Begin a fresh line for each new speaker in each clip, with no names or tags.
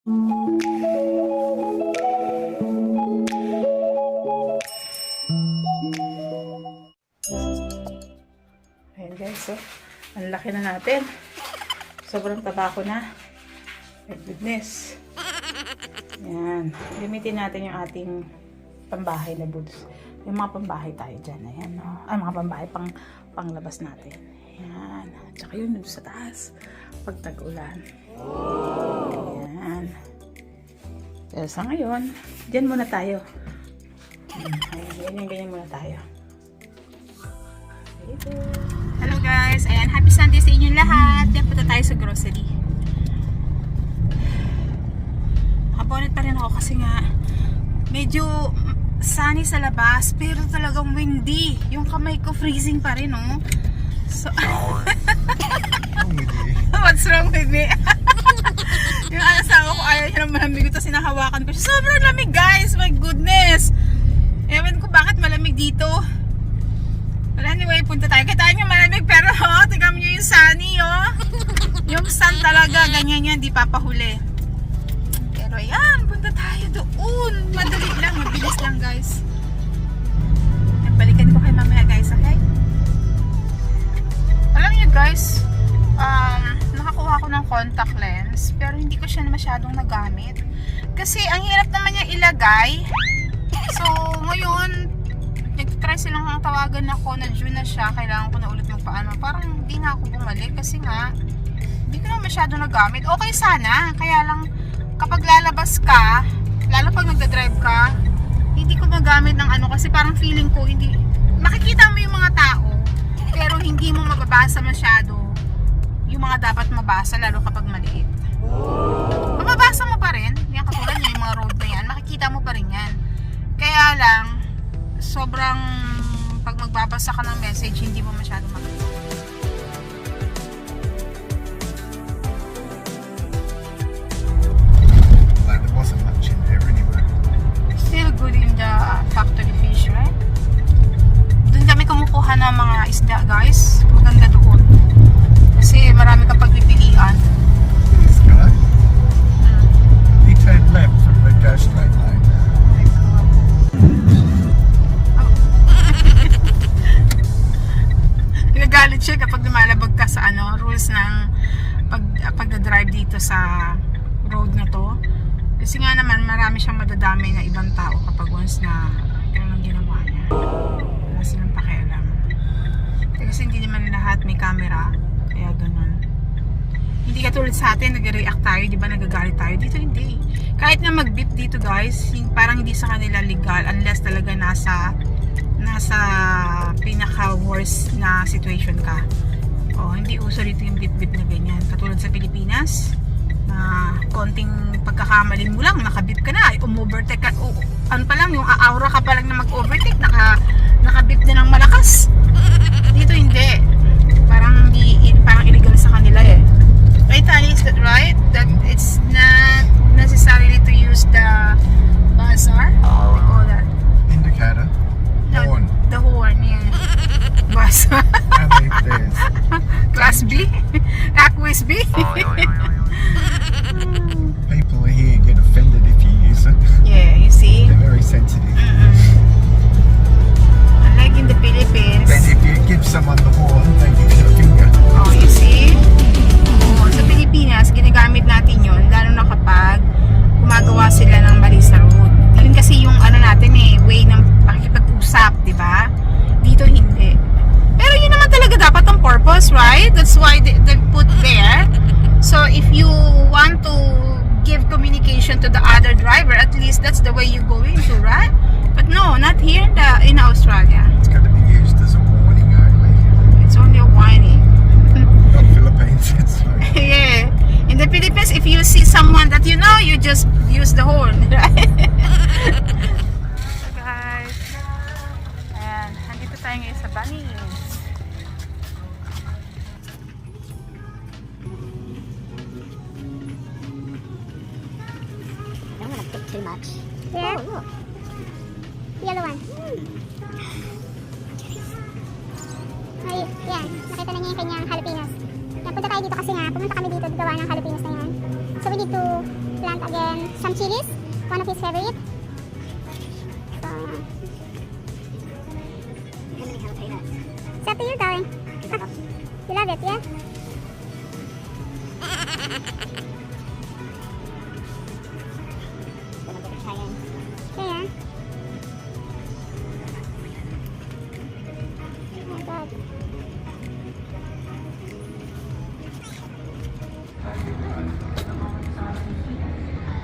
Ayan guys, so, ang laki na natin. Sobrang tabako na. My goodness. Ayan. Gamitin natin yung ating pambahay na boots. Yung mga pambahay tayo dyan. Ayan, no? Ay, mga pambahay panglabas natin. Ayan. Tsaka yun sa taas. Pag tag-ulan. Ayan. So, sa ngayon, dyan muna tayo. Ayan, ganyan muna tayo. Hello guys, ayan, happy Sunday sa inyong lahat. Yan, punta tayo sa grocery. Nakabonet pa rin ako kasi nga medyo sunny sa labas, pero talagang windy. Yung kamay ko freezing pa rin, oh. So, what's wrong with me? Yung asawa ko ayaw niya ng malamig, tapos sinahawakan ko siya. Sobrang lamig guys, my goodness. Ewan ko bakit malamig dito. Well, anyway, punta tayo. Kita nyo malamig, pero oh, tingnan nyo yung sunny, oh. Yung sun talaga, ganyan yan, di papahuli. Pero ayan, punta tayo doon. Madali lang, mabilis lang guys. Balikan ko kayo mamaya guys, okay? Alam nyo guys, nakakuha ko ng contact lens, pero hindi ko siya masyadong nagamit. Kasi ang hirap naman niya ilagay. So, ngayon, nag-try silang tawagan ako na June na siya, kailangan ko na ulit magpaano. Parang hindi na ako bumalik kasi nga hindi ko na masyado nagamit. Okay sana, kaya lang kapag lalabas ka, lalo pag nagda-drive ka, hindi ko magamit ng ano kasi parang feeling ko hindi, makikita mo yung mga tao pero hindi mo mababasa masyado yung mga dapat mabasa, lalo kapag maliit. Mababasa mo pa rin, yan katulad niya, yung mga road na yan, makikita mo pa rin yan. Kaya lang sobrang pag magbabasa ka ng message, hindi mo masyado makikita.
Like there wasn't much in there anyway.
Still good in the factory fish, right? Doon kami kumukuha ng mga isda, guys. Maganda doon. Kasi marami kang pagpipilian.
This guy, he turned left from the go straight lane.
Nagagalit siya kapag lumalabag ka sa ano, rules ng pagdadrive dito sa road na to. Kasi nga naman marami siyang madadamay na ibang tao kapag once na yun ang ginawa niya. Wala silang pakialam. Kasi hindi naman lahat may camera, kaya ganun. Hindi katulad sa atin, nag-react tayo, di ba, nagagalit tayo. Dito hindi. Kahit na mag-beep dito guys, parang hindi sa kanila legal unless talaga nasa pinaka-worst na situation ka. O, hindi uso dito yung beep-beep na ganyan. Katulad sa Pilipinas, na konting pagkakamali mo lang, naka-beep ka na, um-overtake ka, ano pa lang, yung aura ka pa lang na mag-overtake, naka-beep na ng malakas. Dito hindi. Parang illegal sa kanila eh. Right, Tani, is that right? That it's not necessarily to use the buzzer? What do you call that?
Indicator. Horn.
The horn, yeah. Buzzer.
How many there's?
Class B? Aquis B?
People here get offended if you use it.
Yeah, you see?
They're very sensitive.
Unlike in the Philippines.
Then if you give someone the horn, they give you a finger.
Oh, you see? Oh, sa Pilipinas, ginagamit natin yun, lalo na kapag gumagawa sila ng mali sa road. Yun kasi yung ano natin eh, way ng pakikipag-usap, di ba? Dito hindi. Pero yun naman talaga dapat ang purpose, right? That's why they put there. So if you want to give communication to the other driver, at least that's the way you go into, right? But no, not here in Australia.
It's going to be used as a warning only.
It's only a warning.
Not Philippines. It's like,
Yeah. In the Philippines, if you see someone that you know, you just use the horn, right? So guys, ayan, nandito tayo ngayon sa Bunnings.
I don't want to pick too much. Yeah. Oh, look. The other one. Ay, yan. Nakita na niya yung kanyang jalapenos. Yan, punta tayo dito kasi nga. Pumunta kami dito gawa ng jalapenos na yan. So we need to plant Again, some chilies, one of his favorite. So, it's up to you, darling. You love it, yeah? Yeah. Oh my God.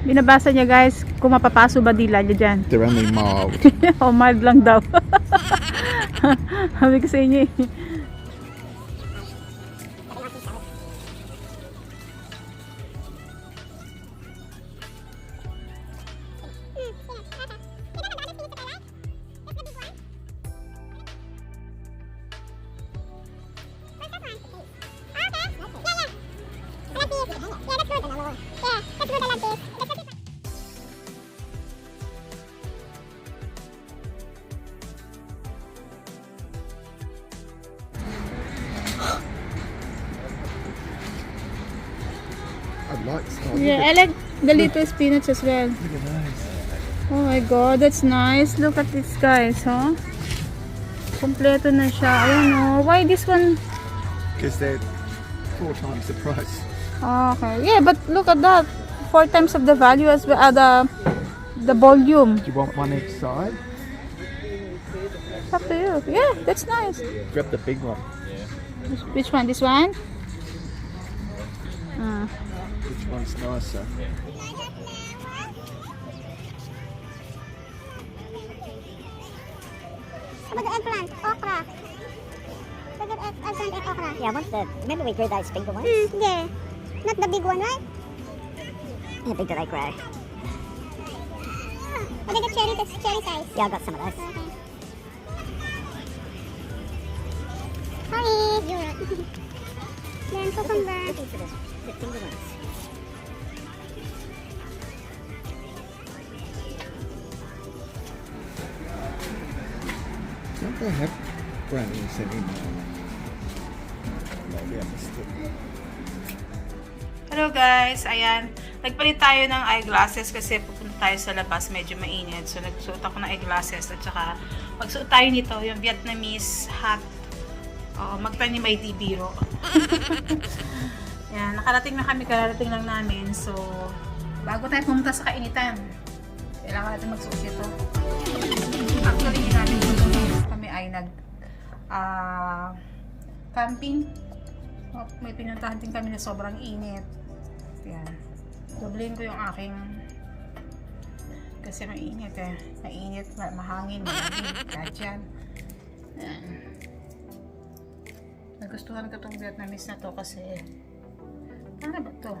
Binabasa niya guys kung mapapaso ba dila niya dyan.
They're only mild.
O mild lang daw. Sabi ko sa inyo eh.
I like this.
Yeah, I like the little spinach as well.
Look at those.
Oh my god, that's nice. Look at this guys, huh? Kompleto na siya. Ayun oh. Why this one?
Because they're 4 times the price.
Okay. Yeah, but look at that. 4 times of the value as well. The volume.
Do you want one each side?
It's up to you. Yeah, that's nice.
Grab the big one.
Which one? This one?
Which one's nicer?
How about the eggplant? Okra. Look at eggplant and okra.
Yeah, once remember we grew those finger ones?
Yeah. Not the big one, right?
How big do they grow?
Or they got cherry size.
Yeah, I got some of those.
Okay. Sorry. Then cucumber.
Looking for the finger ones.
Don't they have brownies anymore? Maybe I missed it.
Hello guys, ayan. Nagpalit tayo ng eyeglasses kasi pupunta tayo sa labas, medyo mainit. So nagsuot ako ng eyeglasses at saka magsuot tayo nito, yung Vietnamese hat. Magtanim ay di biro. Yan, nakarating na kami, kararating lang namin. So, bago tayo pumunta sa kainitan, kailangan natin magsuot ito. Actually, namin kami ay camping. May pinuntahan din kami na sobrang init. Yan. Doblein ko yung aking kasi mainit eh. Mainit, mahangin, malamig, kahit yan. Yan. Nagustuhan ko tong Vietnamese na to kasi ano ba to?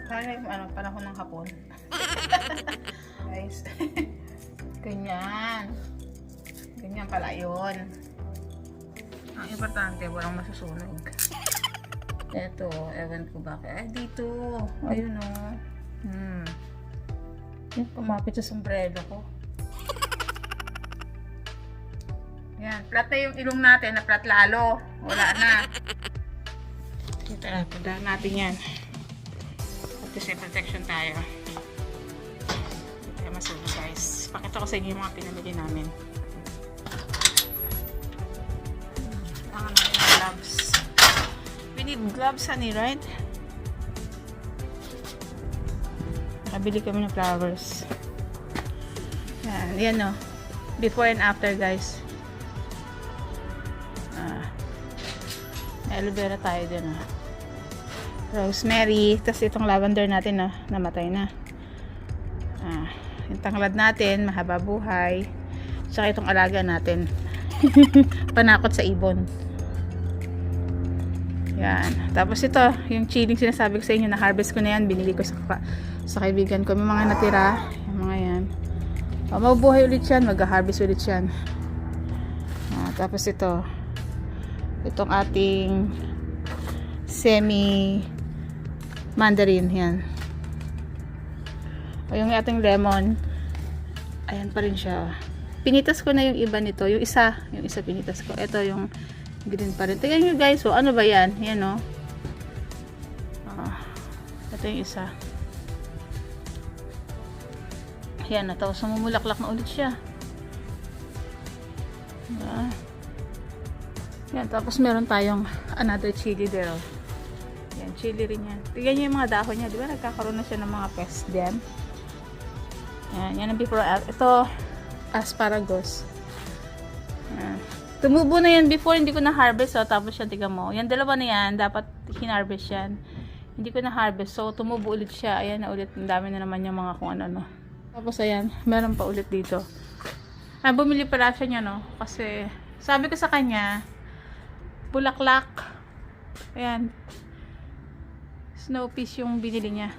Parang yung panahon ng hapon. Guys. Ganyan. Ganyan pala yun. Ang importante, walang masusunog. Eto, ewan ko bakit. Ay, dito. Ayun o. Yung pumapit sa sombrero ko. Yan, flat na yung ilong natin, na flat lalo. Wala na. Dito na, pagdahan natin yan. At least may protection tayo. Hindi tayo masunog guys. Pakita ko sa inyo yung mga pinamili namin. Kailangan natin ng gloves. We need gloves, honey, right? Nakabili kami ng flowers. Yan, yan o. Before and after guys. Aloe vera tayo din rosemary, tapos itong lavender natin na namatay na. Yung tanglad natin mahaba buhay, tsaka itong alaga natin panakot sa ibon. Yan, tapos ito yung chilling sinasabi ko sa inyo, na harvest ko na yan, binili ko sa kaibigan ko. May mga natira, yung mga yan mabubuhay ulit yan, mag-harvest ulit yan. Tapos itong ating semi mandarin yan. O yung ating lemon, ayan pa rin siya. Pinitas ko na yung iba nito, yung isa pinitas ko. Ito yung green pa rin. Tingnan nyo guys, ano ba yan? Yan o. Ito yung isa. Yan na, tapos mamumulaklak na ulit siya. Yan, tapos meron tayong another chili there. Yan, chili rin yan. Tignan niyo yung mga dahon niya. Di ba nagkakaroon na siya ng mga pest dam? Yan, yan ang before. Ito, asparagus. Yan. Tumubo na yan before, hindi ko na-harvest. So, tapos yan, tignan mo. Yan, dalawa na yan. Dapat hinarvest yan. Hindi ko na-harvest. So, tumubo ulit siya. Ayan na ulit. Ang dami na naman yung mga kung ano-ano. Tapos, ayan. Meron pa ulit dito. Ay, bumili pala siya niya, no? Kasi, sabi ko sa kanya, bulaklak. Ayan. Snow peas yung binili niya.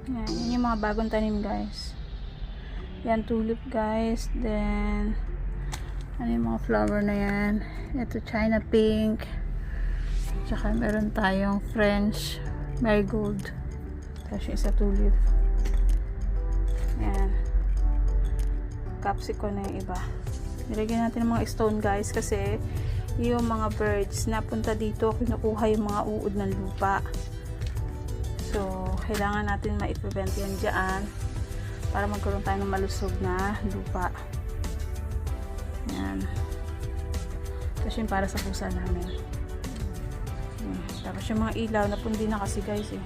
Yan, yun yung mga bagong tanim, guys. Yan, tulip, guys. Then, ano yung mga flower na yan? Ito, China pink. Tsaka meron tayong French marigold. Tapos yung isa tulip. Yan. Capsicum na yung iba. Nilagyan natin ng mga stone, guys, kasi yung mga birds na punta dito, kinukuha yung mga uod ng lupa. So, kailangan natin ma-prevent yan dyan para magkaroon tayo ng malusog na lupa. Yan. Tapos yung para sa pusa namin. Yan. Tapos yung mga ilaw, napundi na kasi guys eh.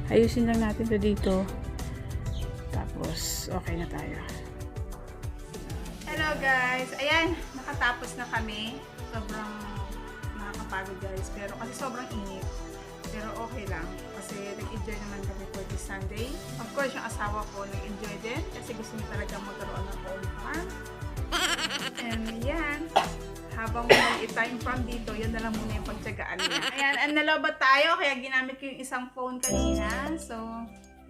Ayusin lang natin to dito. Tapos, okay na tayo. Hello guys! Ayan, nakatapos na kami. Sobrang nakakapagod guys. Pero kasi sobrang init. Pero okay lang. Kasi nag-enjoy naman kami for this Sunday. Of course, yung asawa ko nag-enjoy din. Kasi gusto niya talaga magkaroon ng own farm. And yan. Habang may time from dito, yun na lang muna yung pagtsagaan niya. Ayan, and nalobat tayo. Kaya ginamit ko yung isang phone kanina. So,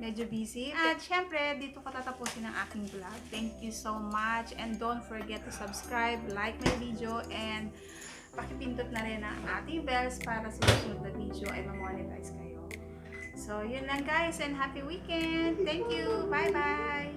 medyo busy. At syempre, dito ko tatapusin ang aking vlog. Thank you so much. And don't forget to subscribe, like my video, and pakipindot na rin ang ating bells para sa susunod na video ay ma-monetize kayo. So, yun lang guys, and happy weekend! Thank you! Bye-bye!